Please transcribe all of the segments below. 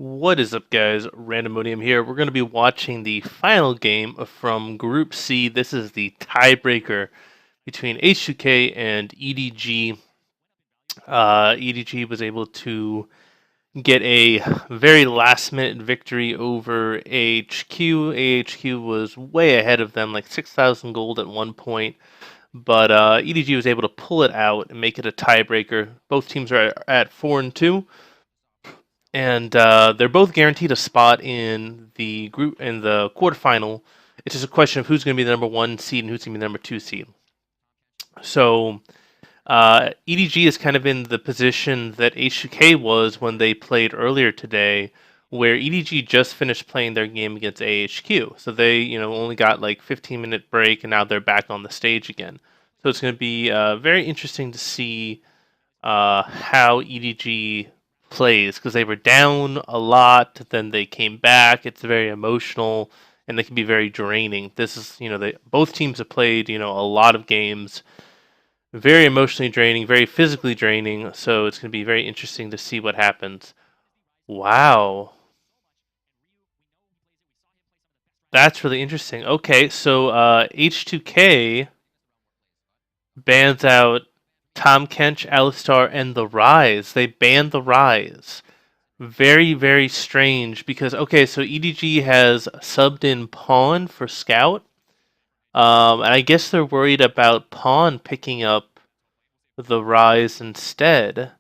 What is up, guys? Randomodium here. We're going to be watching the final game from Group C. This is the tiebreaker between H2K and EDG. EDG was able to get a very last-minute victory over AHQ. AHQ was way ahead of them, like 6,000 gold at one point. But EDG was able to pull it out and make it a tiebreaker. Both teams are at 4-2. And they're both guaranteed a spot in the quarterfinal. It's just a question of who's going to be the number one seed and who's going to be the number two seed. So EDG is kind of in the position that H2K was when they played earlier today, where EDG just finished playing their game against AHQ. So they, only got like 15-minute break, and now they're back on the stage again. So it's going to be very interesting to see how EDG plays, because they were down a lot, then they came back. It's very emotional, and they can be very draining. This is, both teams have played, a lot of games, very emotionally draining, very physically draining. So it's going to be very interesting to see what happens. Wow, that's really interesting. Okay, so H2K bans out Tom Kench, Alistar, and the Rise. They banned the Rise. Very, very strange because, okay, so EDG has subbed in Pawn for Scout. And I guess they're worried about Pawn picking up the Rise instead.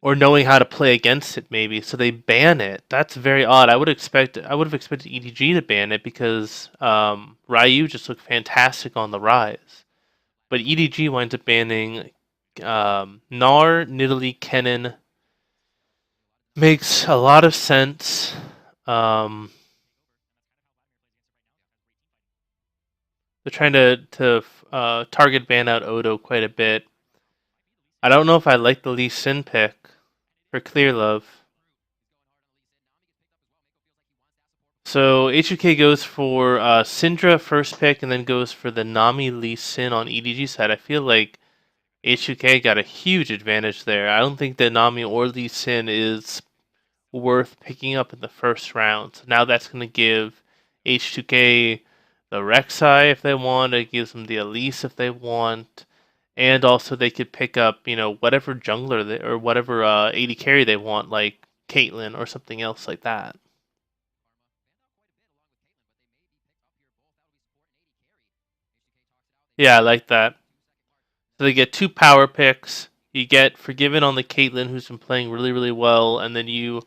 Or knowing how to play against it, maybe. So they ban it. That's very odd. I would have expected EDG to ban it because Ryu just looked fantastic on the Rise. But EDG winds up banning Gnar, Nidalee, Kennen. Makes a lot of sense. They're trying to target ban out Odo quite a bit. I don't know if I like the Lee Sin pick for Clear Love. So H2K goes for Syndra first pick and then goes for the Nami Lee Sin on EDG side. I feel like H2K got a huge advantage there. I don't think the Nami or Lee Sin is worth picking up in the first round. So now that's going to give H2K the Rek'Sai if they want. It gives them the Elise if they want. And also they could pick up, whatever jungler or whatever AD carry they want, like Caitlyn or something else like that. Yeah, I like that. So they get two power picks. You get Forgiven on the Caitlyn, who's been playing really, really well, and then you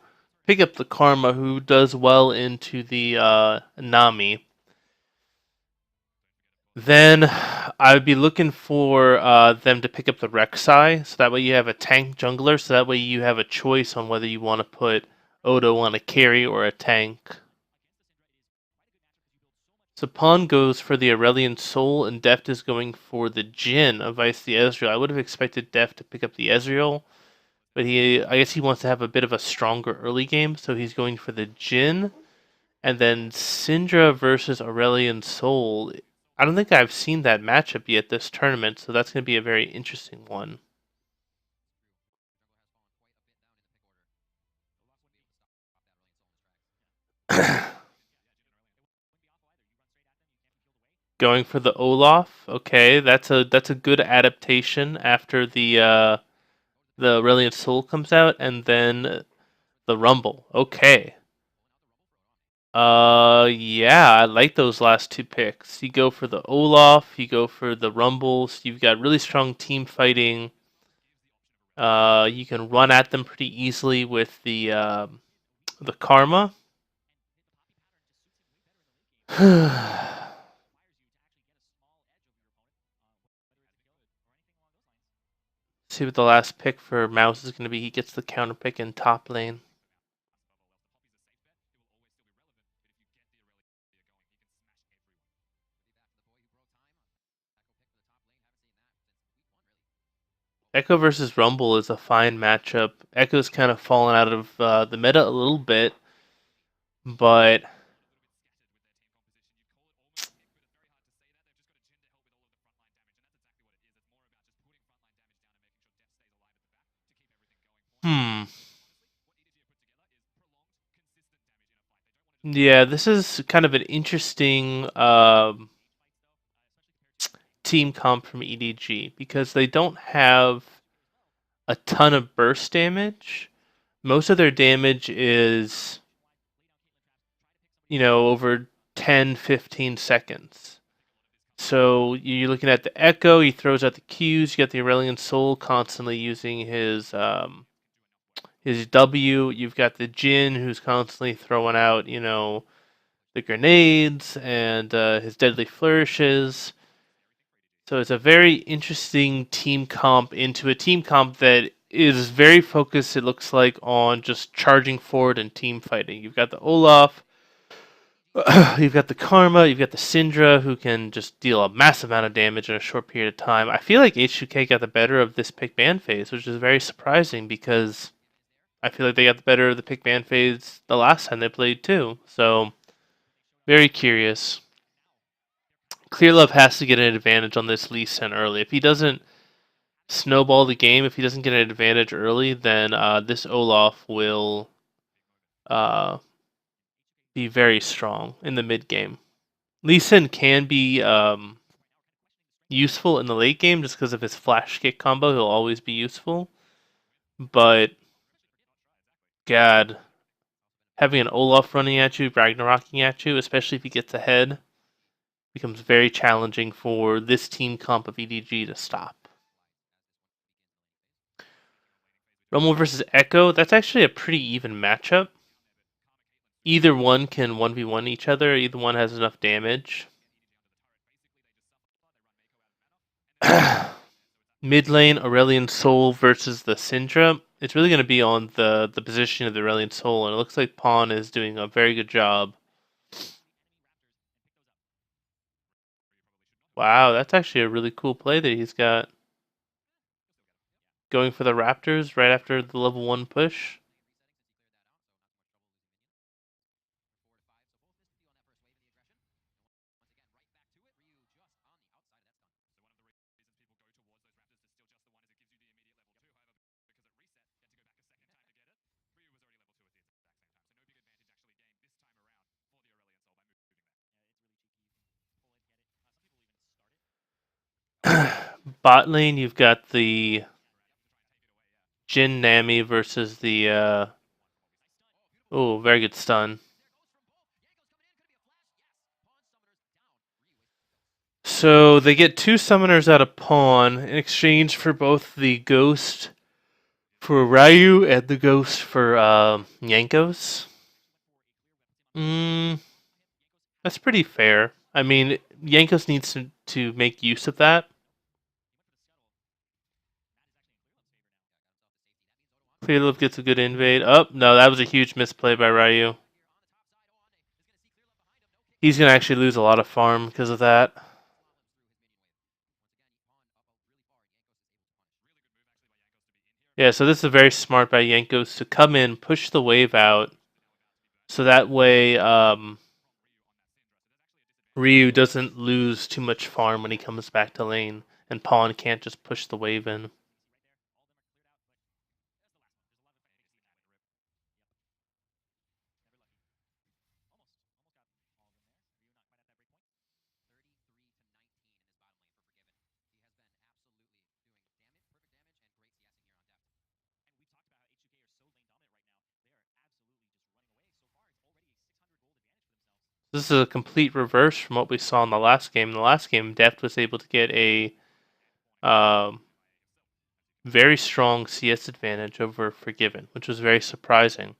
pick up the Karma, who does well into the Nami. Then I would be looking for them to pick up the Rek'Sai, so that way you have a tank jungler, so that way you have a choice on whether you want to put Odo on a carry or a tank. So Pawn goes for the Aurelion Soul, and Deft is going for the Jhin of Vice the Ezreal. I would have expected Deft to pick up the Ezreal, but I guess he wants to have a bit of a stronger early game, so he's going for the Jhin. And then Syndra versus Aurelion Soul. I don't think I've seen that matchup yet this tournament, so that's going to be a very interesting one. Going for the Olaf. Okay, that's a good adaptation after the Aurelion Soul comes out, and then the Rumble. Okay. Yeah, I like those last two picks. You go for the Olaf, you go for the Rumbles. You've got really strong team fighting. You can run at them pretty easily with the Karma. See what the last pick for Mouse is going to be. He gets the counter pick in top lane. Echo versus Rumble is a fine matchup. Echo's kind of fallen out of the meta a little bit, but hmm. Yeah, this is kind of an interesting team comp from EDG because they don't have a ton of burst damage. Most of their damage is, over 10, 15 seconds. So you're looking at the Echo, he throws out the Qs, you got the Aurelion Soul constantly using his W, you've got the Jin who's constantly throwing out, the grenades and his deadly flourishes. So it's a very interesting team comp into a team comp that is very focused, it looks like, on just charging forward and team fighting. You've got the Olaf, you've got the Karma, you've got the Syndra, who can just deal a massive amount of damage in a short period of time. I feel like H2K got the better of this pick ban phase, which is very surprising because I feel like they got the better of the pick ban phase the last time they played too. So, very curious. Clearlove has to get an advantage on this Lee Sin early. If he doesn't snowball the game, if he doesn't get an advantage early, then this Olaf will uh, be very strong in the mid game. Lee Sin can be useful in the late game just because of his flash kick combo. He'll always be useful. But, God, having an Olaf running at you, Ragnarocking at you, especially if he gets ahead, becomes very challenging for this team comp of EDG to stop. Rommel versus Echo, that's actually a pretty even matchup. Either one can 1v1 each other, either one has enough damage. Mid lane, Aurelion Soul versus the Syndra. It's really going to be on the position of the Aurelion Soul, and it looks like Pawn is doing a very good job. Wow, that's actually a really cool play that he's got. Going for the Raptors right after the level 1 push. Bot lane, you've got the Jin Nami versus the oh, very good stun. So they get 2 summoners out of Pawn in exchange for both the Ghost for Ryu and the Ghost for Yankos. Mm, that's pretty fair. I mean, Yankos needs to make use of that. Clearlove gets a good invade. Oh, no, that was a huge misplay by Ryu. He's going to actually lose a lot of farm because of that. Yeah, so this is very smart by Yankos to come in, push the wave out, so that way Ryu doesn't lose too much farm when he comes back to lane, and Pawn can't just push the wave in. This is a complete reverse from what we saw in the last game. In the last game, Deft was able to get a um, very strong CS advantage over Forgiven, which was very surprising.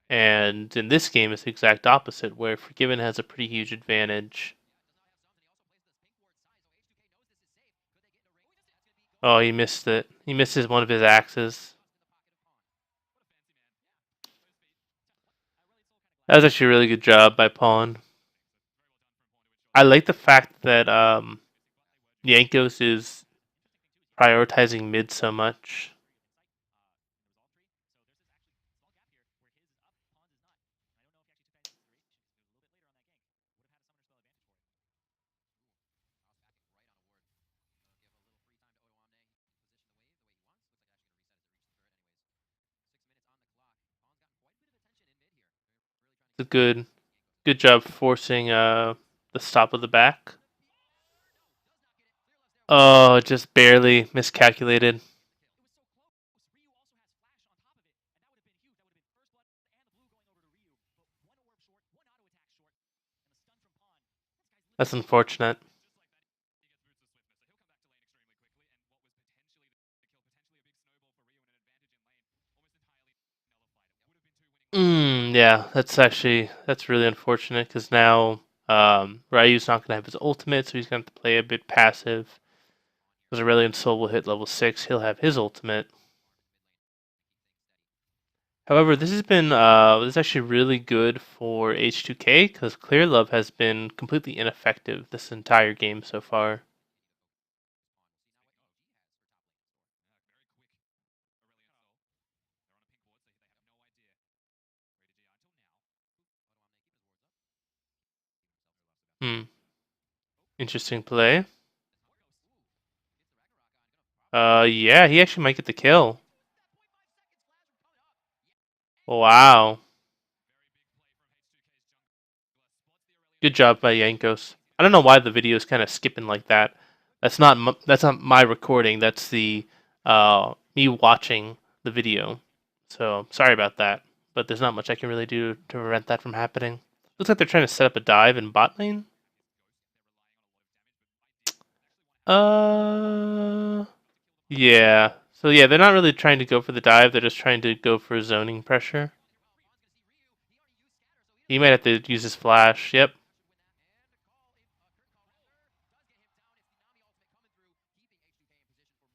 And in this game, it's the exact opposite, where Forgiven has a pretty huge advantage. Oh, he missed it. He misses one of his axes. That was actually a really good job by Pawn. I like the fact that Yankos is prioritizing mid so much. It's a good Good job forcing the stop of the back. Oh, just barely miscalculated. That's unfortunate. Yeah, that's really unfortunate because now Ryu's not gonna have his ultimate, so he's gonna have to play a bit passive. Because Aurelion Sol will hit level 6, he'll have his ultimate. However, this is actually really good for H2K because Clear Love has been completely ineffective this entire game so far. Hmm. Interesting play. Yeah, he actually might get the kill. Wow. Good job by Yankos. I don't know why the video is kind of skipping like that. That's not my recording. That's the me watching the video. So sorry about that. But there's not much I can really do to prevent that from happening. Looks like they're trying to set up a dive in bot lane. Uh, yeah. So yeah, they're not really trying to go for the dive. They're just trying to go for zoning pressure. He might have to use his flash. Yep.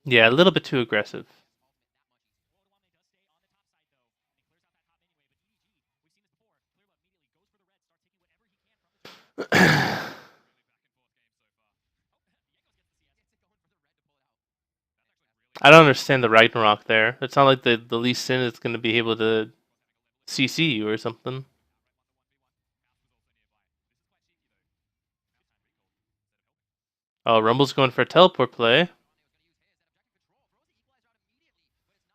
Yeah, a little bit too aggressive. I don't understand the Ragnarok there. It's not like the Lee Sin is going to be able to CC you or something. Oh, Rumble's going for a teleport play.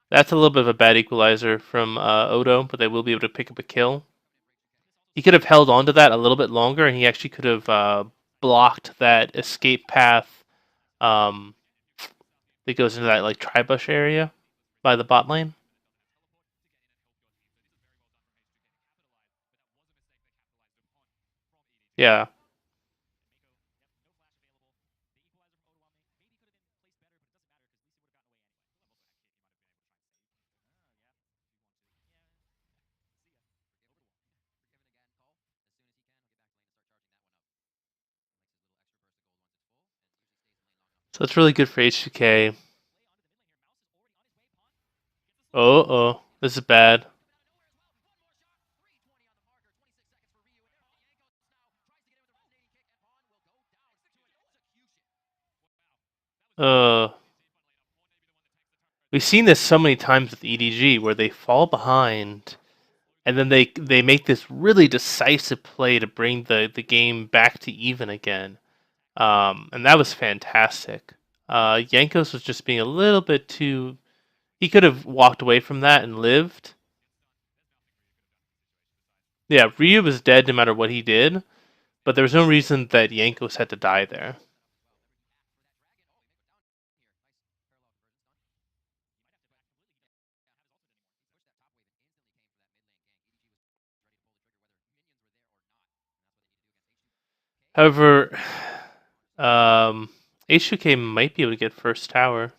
That's a little bit of a bad equalizer from Odo, but they will be able to pick up a kill. He could have held on to that a little bit longer, and he actually could have blocked that escape path um, that goes into that like tribush area by the bot lane. Yeah. So that's really good for H2K. Oh, this is bad. Uh, we've seen this so many times with EDG where they fall behind and then they make this really decisive play to bring the game back to even again. And that was fantastic. Yankos was just being a little bit too. He could have walked away from that and lived. Yeah, Ryu was dead no matter what he did, but there was no reason that Yankos had to die there. However, um, H2K might be able to get first tower.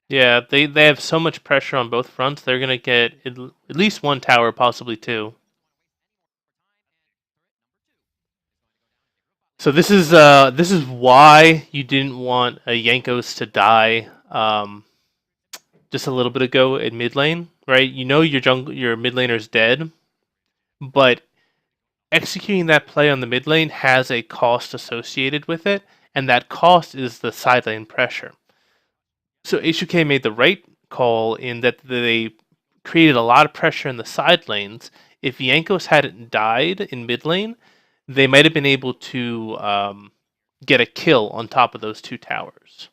Yeah, they have so much pressure on both fronts. They're gonna get at least one tower, possibly two. So this is why you didn't want a Yankos to die just a little bit ago in mid lane, right? You know your mid laner's dead, but executing that play on the mid lane has a cost associated with it, and that cost is the side lane pressure. So H2K made the right call in that they created a lot of pressure in the side lanes. If Yankos hadn't died in mid lane, they might have been able to get a kill on top of those two towers.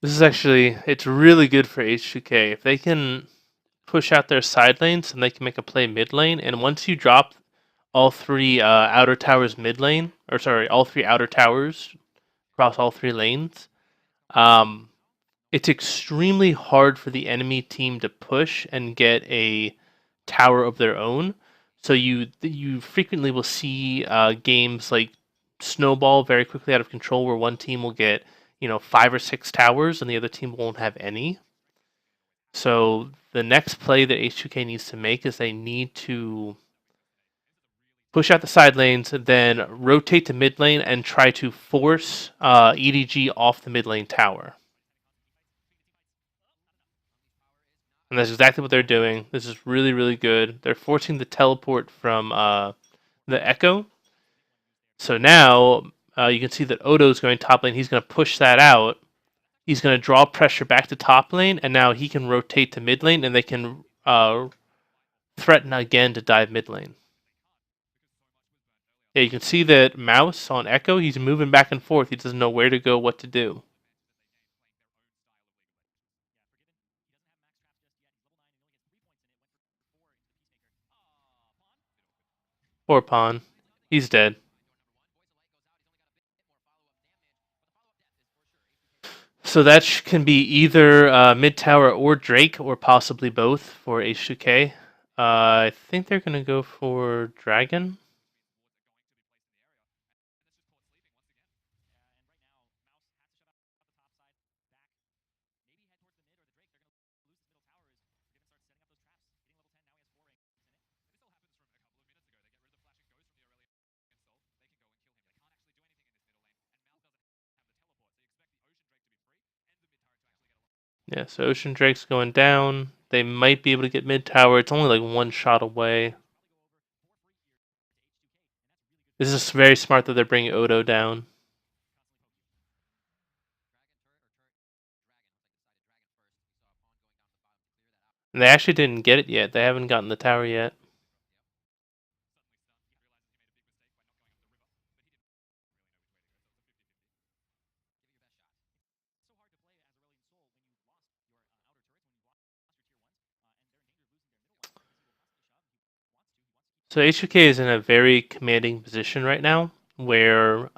This is actually, it's really good for H2K. If they can push out their side lanes and they can make a play mid lane, and once you drop all three outer towers mid lane, or sorry, all three outer towers across all three lanes, um, it's extremely hard for the enemy team to push and get a tower of their own. So you frequently will see games like snowball very quickly out of control, where one team will get 5 or 6 towers and the other team won't have any. So the next play that H2K needs to make is they need to push out the side lanes, then rotate to mid lane and try to force EDG off the mid lane tower. And that's exactly what they're doing. This is really, really good. They're forcing the teleport from the Echo. So now you can see that Odo's going top lane. He's going to push that out. He's going to draw pressure back to top lane, and now he can rotate to mid lane, and they can threaten again to dive mid lane. Yeah, you can see that Mouse on Echo, he's moving back and forth. He doesn't know where to go, what to do. Poor Pawn. He's dead. So that can be either mid tower or Drake, or possibly both for H2K. I think they're going to go for Dragon. Yeah, so Ocean Drake's going down. They might be able to get mid tower. It's only like one shot away. This is very smart that they're bringing Odo down. And they actually didn't get it yet. They haven't gotten the tower yet. So H2K is in a very commanding position right now, where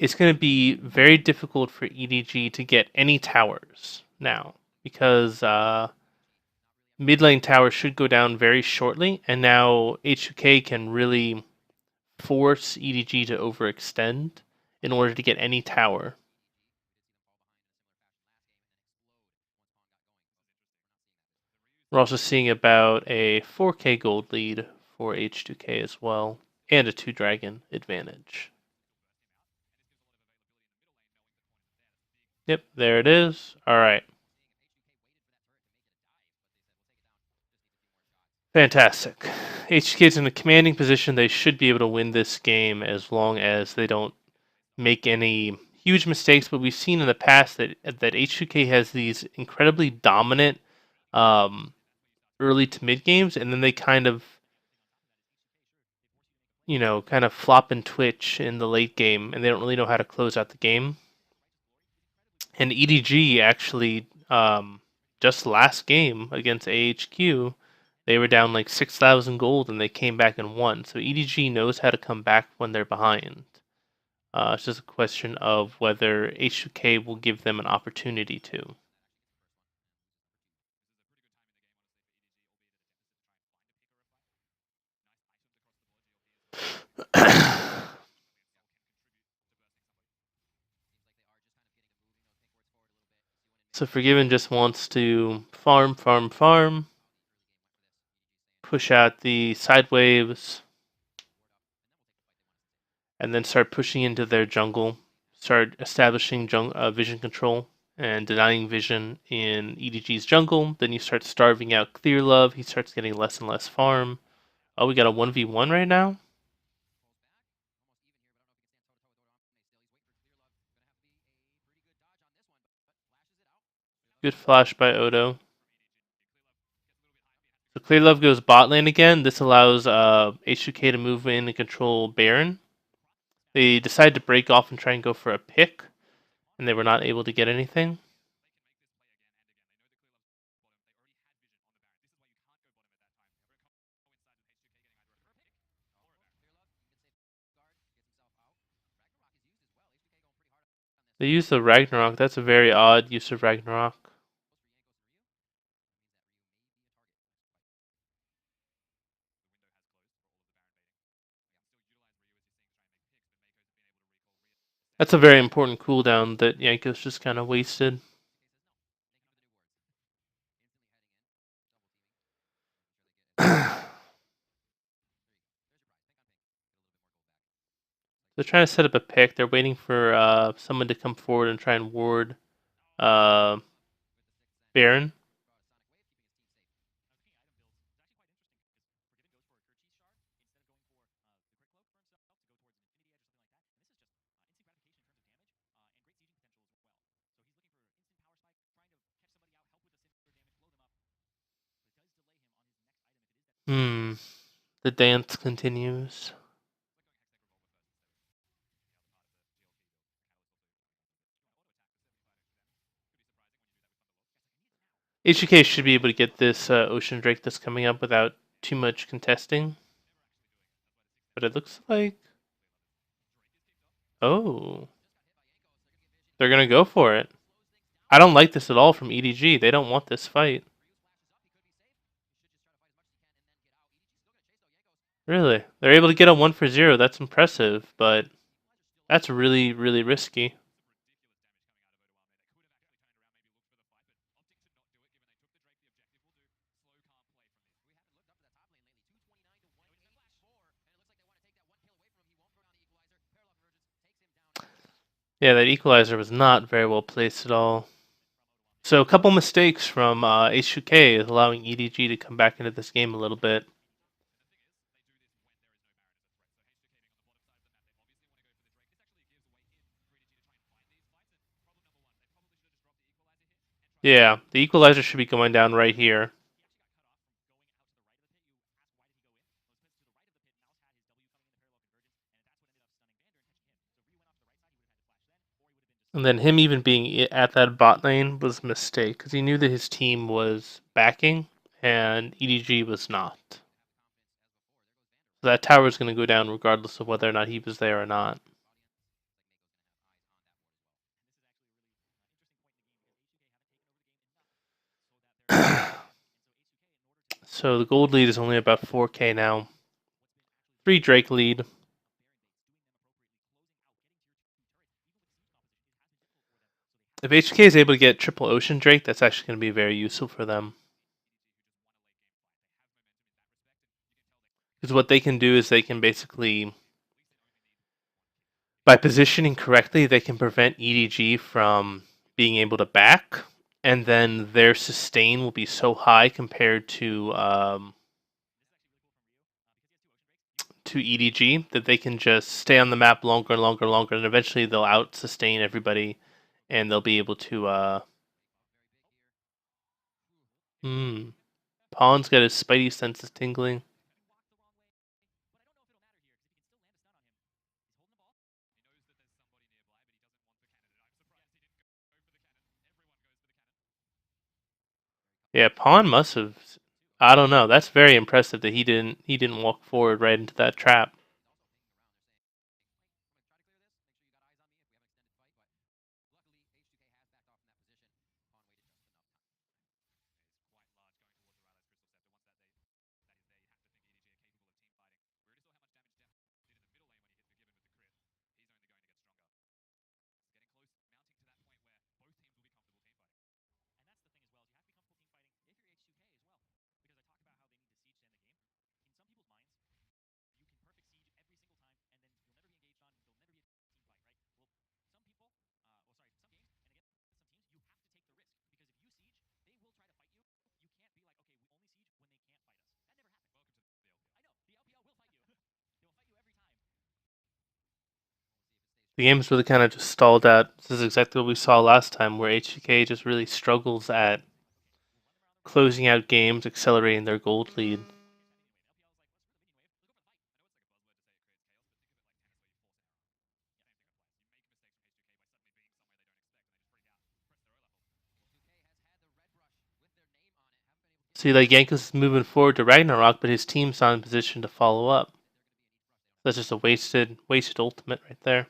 it's going to be very difficult for EDG to get any towers now, because mid lane tower should go down very shortly, and now H2K can really force EDG to overextend in order to get any tower. We're also seeing about a 4K gold lead for H2K as well, and a 2 dragon advantage. Yep, there it is. All right. Fantastic. HK's in a commanding position. They should be able to win this game as long as they don't make any huge mistakes. But we've seen in the past that H2K has these incredibly dominant early to mid games, and then they kind of flop and twitch in the late game, and they don't really know how to close out the game. And EDG actually, just last game against AHQ, they were down like 6,000 gold and they came back and won. So EDG knows how to come back when they're behind. It's just a question of whether H2K will give them an opportunity to. So Forgiven just wants to farm, farm, farm, push out the side waves, and then start pushing into their jungle, start establishing vision control and denying vision in EDG's jungle. Then you start starving out Clear Love. He starts getting less and less farm. Oh, we got a 1v1 right now? Good flash by Odo. So Clear Love goes bot lane again. This allows H2K to move in and control Baron. They decided to break off and try and go for a pick, and they were not able to get anything. They used the Ragnarok. That's a very odd use of Ragnarok. That's a very important cooldown that Jankos just kind of wasted. They're trying to set up a pick. They're waiting for someone to come forward and try and ward uh, Baron. Hmm. The dance continues. H2K should be able to get this Ocean Drake that's coming up without too much contesting. But it looks like... Oh. They're going to go for it. I don't like this at all from EDG. They don't want this fight. Really? They're able to get a 1 for 0. That's impressive, but that's really, really risky. Yeah, that equalizer was not very well placed at all. So a couple mistakes from H2K is allowing EDG to come back into this game a little bit. Yeah, the equalizer should be going down right here. And then him even being at that bot lane was a mistake because he knew that his team was backing and EDG was not. So that tower is going to go down regardless of whether or not he was there or not. So the gold lead is only about 4k now. 3 Drake lead. If HK is able to get triple Ocean Drake, that's actually going to be very useful for them. Because what they can do is they can basically, by positioning correctly, they can prevent EDG from being able to back, and then their sustain will be so high compared to EDG that they can just stay on the map longer and longer and longer, and eventually they'll out sustain everybody, and they'll be able to. Pawn's got his spidey senses tingling. Yeah, Pawn must have. I don't know. That's very impressive that he didn't walk forward right into that trap. The game's really kind of just stalled out. This is exactly what we saw last time, where HK just really struggles at closing out games, accelerating their gold lead. See, like Yankees is moving forward to Ragnarok, but his team's not in position to follow up. That's just a wasted ultimate right there.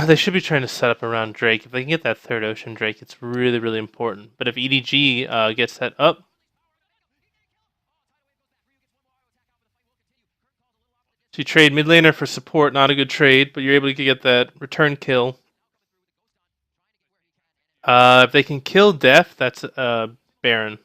They should be trying to set up around Drake. If they can get that third Ocean Drake, it's really, really important. But if EDG gets that up, so you trade mid laner for support, not a good trade, but you're able to get that return kill. If they can kill Death, that's Baron.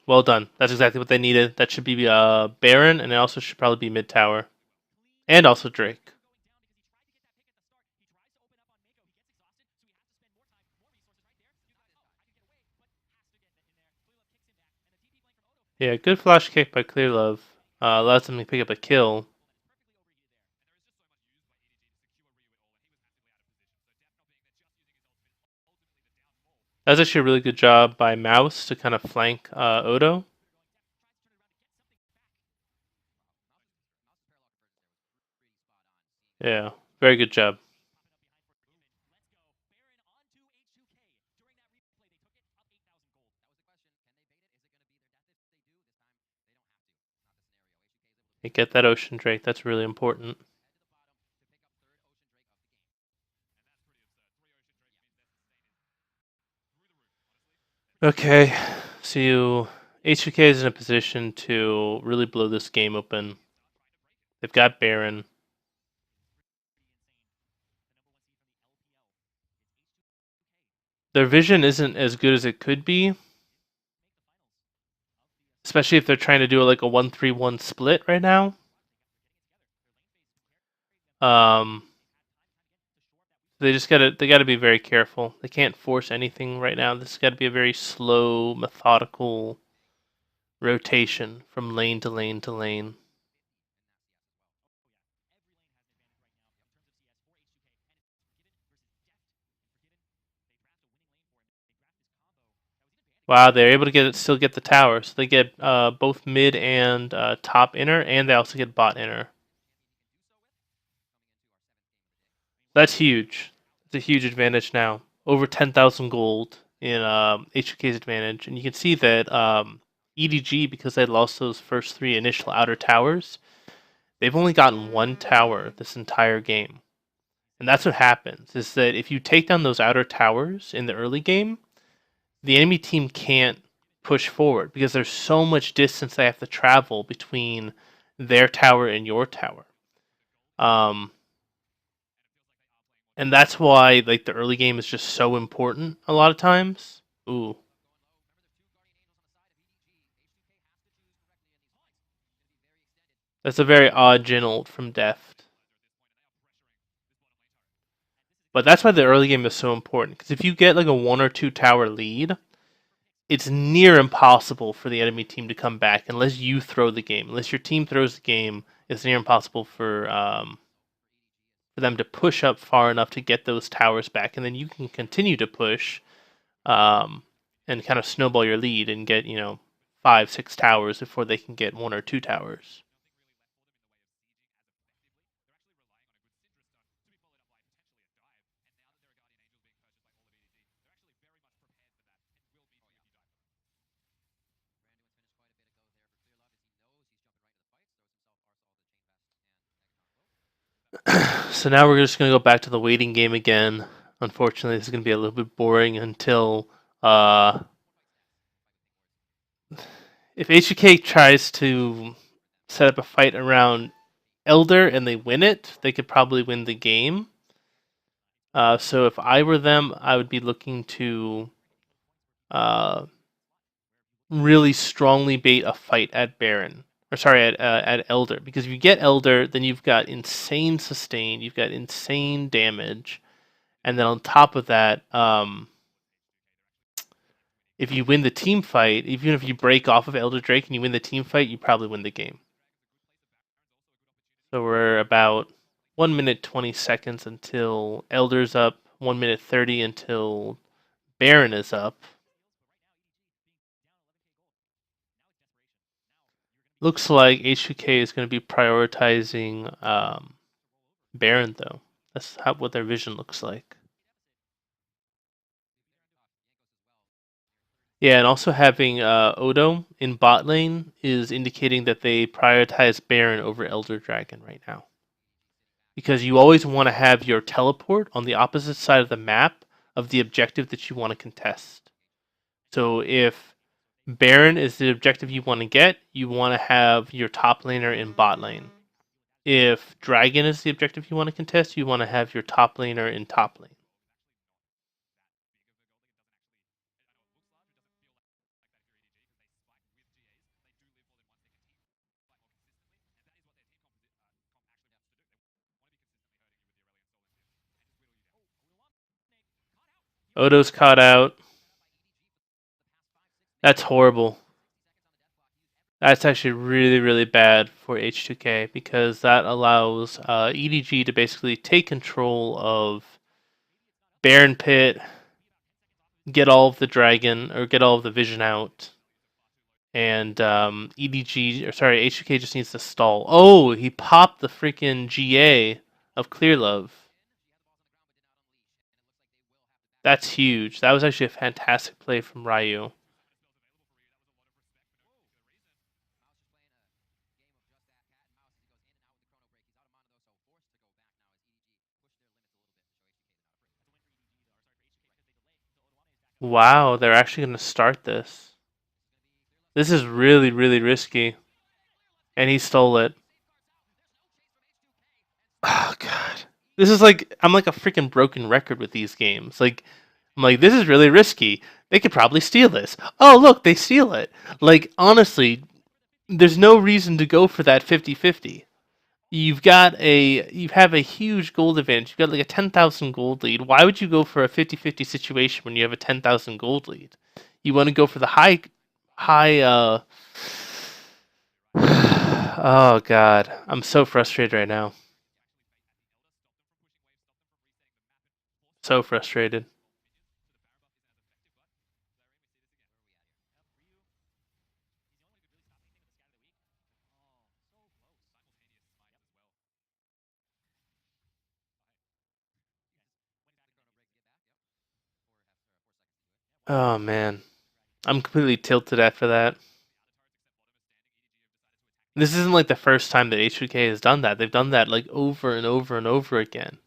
Well done. That's exactly what they needed. That should be Baron, and it also should probably be mid tower. And also Drake. Yeah, good flash kick by Clear Love. Allows them to pick up a kill. That was actually a really good job by Mouse to kind of flank Odo. Yeah, very good job. They get that Ocean Drake. That's really important. Okay, so H2K is in a position to really blow this game open. They've got Baron. Their vision isn't as good as it could be, especially if they're trying to do like a 1-3-1 split right now. They gotta be very careful. They can't force anything right now. This has got to be a very slow, methodical rotation from lane to lane to lane. Wow, they're able to still get the tower. So they get both mid and top inner, and they also get bot inner. That's huge. It's a huge advantage now. Over 10,000 gold in H2K's advantage. And you can see that EDG, because they lost those first 3 initial outer towers, they've only gotten 1 tower this entire game. And that's what happens, is that if you take down those outer towers in the early game, the enemy team can't push forward because there's so much distance they have to travel between their tower and your tower. And that's why like the early game is just so important a lot of times. Ooh. That's a very odd Jin ult from Deft. But that's why the early game is so important. Because if you get like a 1 or 2 tower lead, it's near impossible for the enemy team to come back unless you throw the game. Unless your team throws the game, it's near impossible for them to push up far enough to get those towers back, and then you can continue to push and kind of snowball your lead and get 5-6 towers before they can get 1 or 2 towers. So now we're just going to go back to the waiting game again. Unfortunately, this is going to be a little bit boring until if H2K tries to set up a fight around Elder and they win it, they could probably win the game. So if I were them, I would be looking to really strongly bait a fight at Baron. Or sorry, at Elder. Because if you get Elder, then you've got insane sustain, you've got insane damage. And then on top of that, if you win the team fight, even if you break off of Elder Drake and you win the team fight, you probably win the game. So we're about 1 minute 20 seconds until Elder's up, 1 minute 30 until Baron is up. Looks like H2K is going to be prioritizing Baron though. That's what their vision looks like. Yeah, and also having Odo in bot lane is indicating that they prioritize Baron over Elder Dragon right now. Because you always want to have your teleport on the opposite side of the map of the objective that you want to contest. So if Baron is the objective you want to get, you want to have your top laner in bot lane. If Dragon is the objective you want to contest, you want to have your top laner in top lane. Odo's caught out. That's horrible. That's actually really, really bad for H2K because that allows EDG to basically take control of Baron Pit, get all of the dragon or get all of the vision out, and H2K just needs to stall. Oh, he popped the freaking GA of Clear Love. That's huge. That was actually a fantastic play from Ryu. Wow, they're actually going to start this. This is really, really risky. And he stole it. Oh god. This is like I'm like a freaking broken record with these games. Like I'm like this is really risky. They could probably steal this. Oh, look, they steal it. Like honestly, there's no reason to go for that 50-50. You have a huge gold advantage. You've got like a 10,000 gold lead. Why would you go for a 50-50 situation when you have a 10,000 gold lead? You want to go for the high oh god. I'm so frustrated right now. So frustrated. Oh man. I'm completely tilted after that. This isn't like the first time that H2K has done that. They've done that like over and over and over again.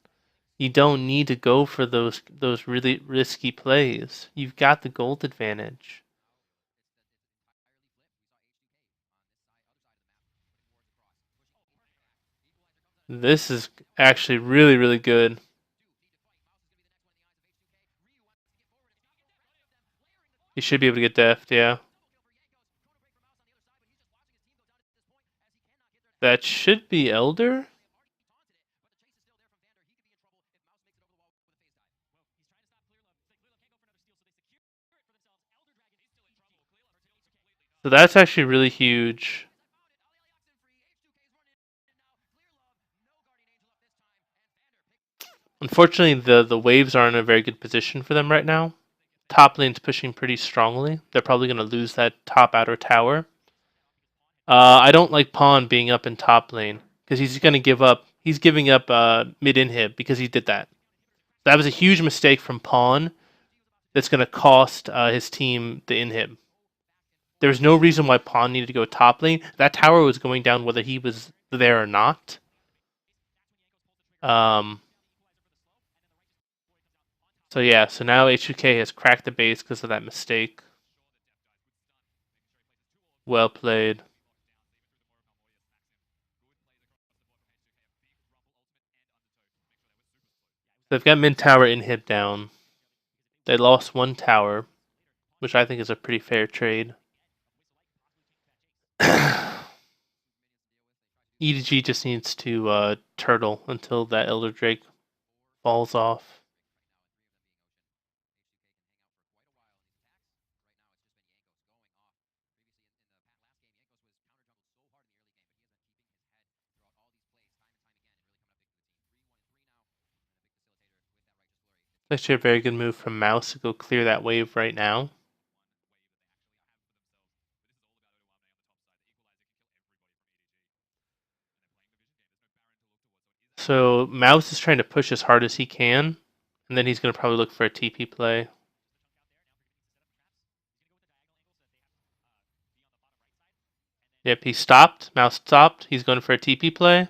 You don't need to go for those really risky plays. You've got the gold advantage. This is actually really, really good. You should be able to get deft, yeah. That should be Elder. So that's actually really huge. Unfortunately, the waves aren't in a very good position for them right now. Top lane's pushing pretty strongly. They're probably going to lose that top outer tower. I don't like Pawn being up in top lane because he's going to give up. He's giving up mid inhib because he did that. That was a huge mistake from Pawn. That's going to cost his team the inhib. There was no reason why Pawn needed to go top lane. That tower was going down whether he was there or not. Um. So yeah. So now H2K has cracked the base because of that mistake. Well played. They've got mid tower inhib down. They lost one tower, which I think is a pretty fair trade. EDG just needs to turtle until that Elder Drake falls off. Actually, a very good move from Mouse to go clear that wave right now. So Mouse is trying to push as hard as he can, and then he's going to probably look for a TP play. Yep, he stopped. Mouse stopped. He's going for a TP play.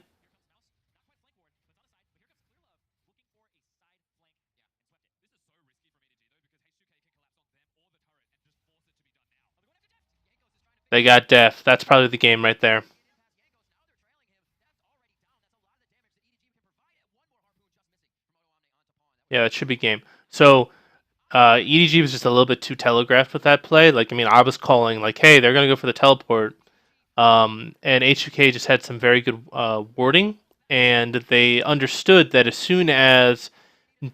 They got Def. That's probably the game right there. Yeah, that should be game. So EDG was just a little bit too telegraphed with that play. Like, I mean, I was calling like, hey, they're gonna go for the teleport, and H2K just had some very good wording, and they understood that as soon as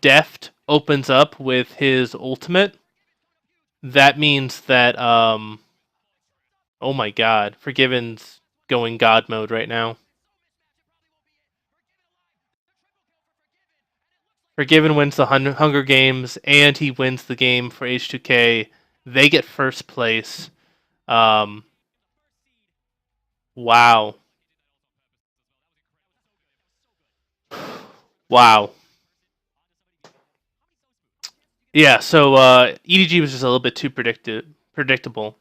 Deft opens up with his ultimate, that means that oh my God, Forgiven's going God mode right now. Forgiven wins the Hunger Games, and he wins the game for H2K. They get first place. Um, wow. Wow. Yeah, so EDG was just a little bit too predictable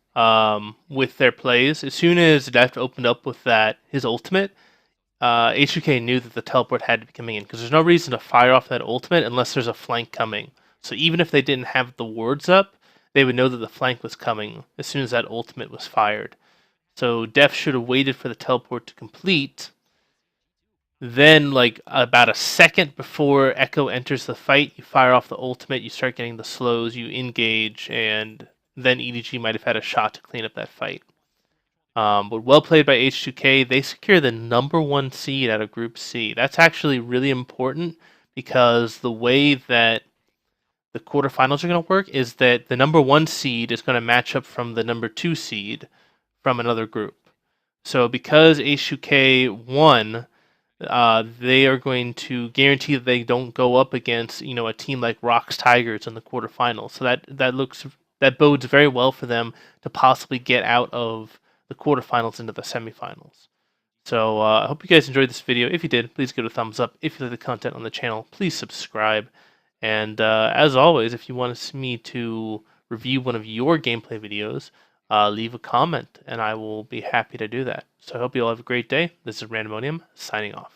with their plays. As soon as Deft opened up with that his ultimate, H2K knew that the teleport had to be coming in because there's no reason to fire off that ultimate unless there's a flank coming. So even if they didn't have the wards up, they would know that the flank was coming as soon as that ultimate was fired. So Def should have waited for the teleport to complete. Then, like about a second before Echo enters the fight, you fire off the ultimate, you start getting the slows, you engage, and then EDG might have had a shot to clean up that fight. But well played by H2K. They secure the number 1 seed out of Group C. That's actually really important because the way that the quarterfinals are going to work is that the number 1 seed is going to match up from the number 2 seed from another group. So because H2K won, they are going to guarantee that they don't go up against a team like Rocks Tigers in the quarterfinals. So that bodes very well for them to possibly get out of the quarterfinals into the semifinals. So I hope you guys enjoyed this video. If you did, please give it a thumbs up. If you like the content on the channel, please subscribe. And as always, if you want me to review one of your gameplay videos, leave a comment, and I will be happy to do that. So I hope you all have a great day. This is Randomonium, signing off.